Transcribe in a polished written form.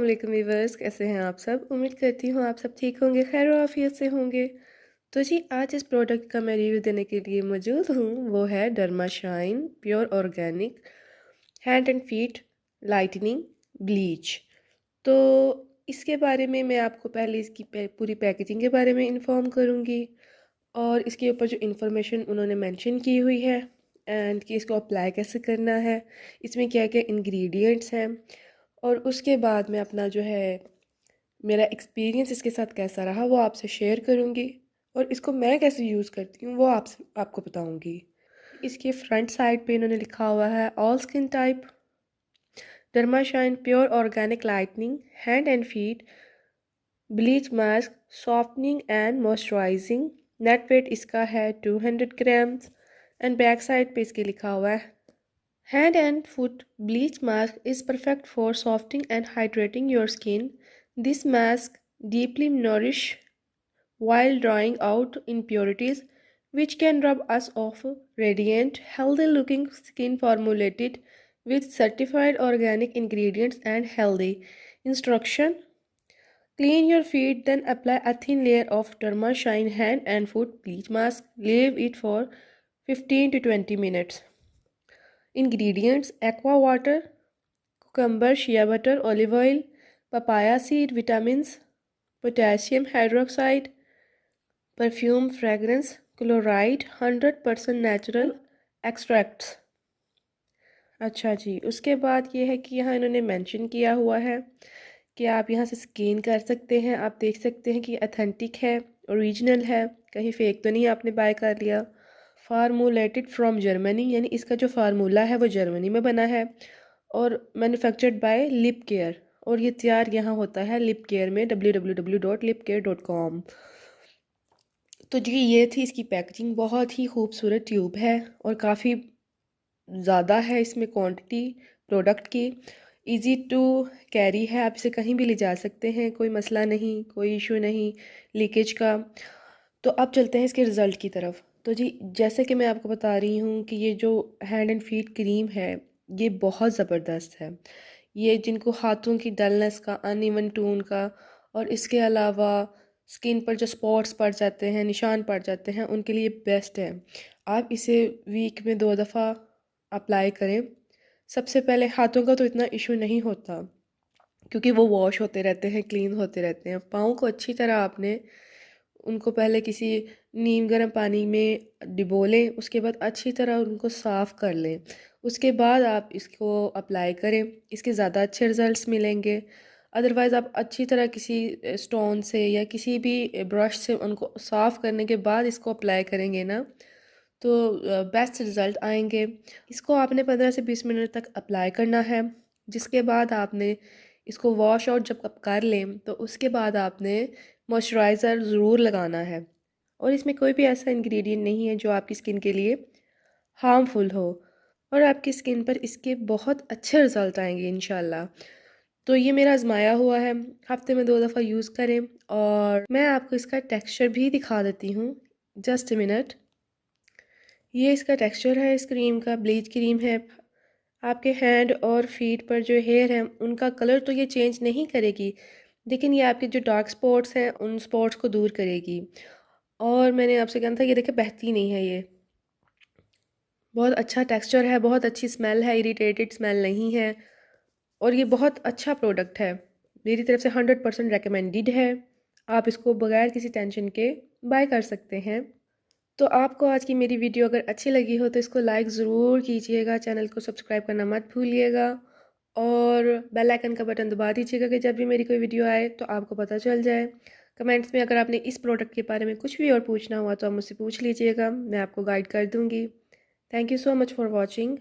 वालेकुम व्यूअर्स, कैसे हैं आप सब। उम्मीद करती हूँ आप सब ठीक होंगे, खैर आफियत से होंगे। तो जी आज इस प्रोडक्ट का मैं रिव्यू देने के लिए मौजूद हूँ, वो है derma shine pure organic hand and feet lightning bleach. तो इसके बारे में मैं आपको पहले इसकी पूरी पैकेजिंग के बारे में इन्फॉर्म करूँगी और इसके ऊपर जो इन्फॉर्मेशन उन्होंने मेंशन की हुई है एंड कि इसको अप्लाई कैसे करना है, इसमें क्या क्या इंग्रेडिएंट्स हैं, और उसके बाद मैं अपना जो है मेरा एक्सपीरियंस इसके साथ कैसा रहा वो आपसे शेयर करूँगी और इसको मैं कैसे यूज़ करती हूँ वो आपको बताऊँगी। इसके फ्रंट साइड पे इन्होंने लिखा हुआ है all skin type Dermashine pure organic lightening hand and feet bleach mask softening and moisturising. Net weight इसका है 200 ग्राम्स एंड बैक साइड पे इसके लिखा हुआ है Hand and foot bleach mask is perfect for softening and hydrating your skin. This mask deeply nourish while drying out impurities, which can rub us off. Radiant, healthy-looking skin formulated with certified organic ingredients and healthy instruction. Clean your feet, then apply a thin layer of Derma Shine hand and foot bleach mask. Leave it for 15 to 20 minutes. Ingredients: aqua water, cucumber, shea butter, olive oil, papaya seed, vitamins, potassium hydroxide, perfume fragrance, chloride, 100% natural extracts। अच्छा जी, उसके बाद ये है कि यहाँ इन्होंने mention किया हुआ है कि आप यहाँ से स्कैन कर सकते हैं। आप देख सकते हैं कि अथेंटिक है, ओरिजिनल है, कहीं फेक तो नहीं आपने बाय कर लिया। फार्मूलेटेड फ्रॉम जर्मनी, यानी इसका जो फार्मूला है वो जर्मनी में बना है और मैन्युफैक्चर्ड बाय लिप केयर, और ये तैयार यहाँ होता है लिप केयर में www.lipcare.com। तो जी ये थी इसकी पैकेजिंग। बहुत ही खूबसूरत ट्यूब है और काफ़ी ज़्यादा है इसमें क्वांटिटी प्रोडक्ट की। इजी टू कैरी है, आप इसे कहीं भी ले जा सकते हैं, कोई मसला नहीं, कोई इशू नहीं लीकेज का। तो अब चलते हैं इसके रिज़ल्ट की तरफ। तो जी जैसे कि मैं आपको बता रही हूँ कि ये जो हैंड एंड फीट क्रीम है ये बहुत ज़बरदस्त है। ये जिनको हाथों की डलनेस का, अनइवन टोन का, और इसके अलावा स्किन पर जो स्पॉट्स पड़ जाते हैं, निशान पड़ जाते हैं, उनके लिए बेस्ट है। आप इसे वीक में 2 दफ़ा अप्लाई करें। सबसे पहले हाथों का तो इतना इशू नहीं होता क्योंकि वो वॉश होते रहते हैं, क्लीन होते रहते हैं। पाँव को अच्छी तरह आपने उनको पहले किसी नीम गर्म पानी में डिबो लें, उसके बाद अच्छी तरह उनको साफ़ कर लें। उसके बाद आप इसको अप्लाई करें, इसके ज़्यादा अच्छे रिज़ल्ट्स मिलेंगे। अदरवाइज़ आप अच्छी तरह किसी स्टोन से या किसी भी ब्रश से उनको साफ़ करने के बाद इसको अप्लाई करेंगे ना, तो बेस्ट रिज़ल्ट आएंगे। इसको आपने 15 से 20 मिनट तक अप्लाई करना है, जिसके बाद आपने इसको वॉश आउट जब आप कर लें तो उसके बाद आपने मॉइस्चराइज़र ज़रूर लगाना है। और इसमें कोई भी ऐसा इंग्रेडिएंट नहीं है जो आपकी स्किन के लिए हार्मफुल हो, और आपकी स्किन पर इसके बहुत अच्छे रिज़ल्ट आएंगे इंशाल्लाह। तो ये मेरा आजमाया हुआ है, हफ्ते में 2 दफ़ा यूज़ करें। और मैं आपको इसका टेक्सचर भी दिखा देती हूँ, जस्ट ए मिनट। ये इसका टेक्सचर है इस क्रीम का, ब्लीच क्रीम है। आपके हैंड और फीट पर जो हेयर है उनका कलर तो ये चेंज नहीं करेगी, लेकिन ये आपके जो डार्क स्पॉट्स हैं उन स्पॉट्स को दूर करेगी। और मैंने आपसे कहा था ये देखिए बहती नहीं है, ये बहुत अच्छा टेक्सचर है, बहुत अच्छी स्मेल है, इरिटेटेड स्मेल नहीं है, और ये बहुत अच्छा प्रोडक्ट है। मेरी तरफ से 100% रिकमेंडेड है। आप इसको बगैर किसी टेंशन के बाय कर सकते हैं। तो आपको आज की मेरी वीडियो अगर अच्छी लगी हो तो इसको लाइक ज़रूर कीजिएगा, चैनल को सब्सक्राइब करना मत भूलिएगा, और बेल आइकन का बटन दबा दीजिएगा कि जब भी मेरी कोई वीडियो आए तो आपको पता चल जाए। कमेंट्स में अगर आपने इस प्रोडक्ट के बारे में कुछ भी और पूछना हुआ तो आप मुझसे पूछ लीजिएगा, मैं आपको गाइड कर दूँगी। Thank you so much for watching.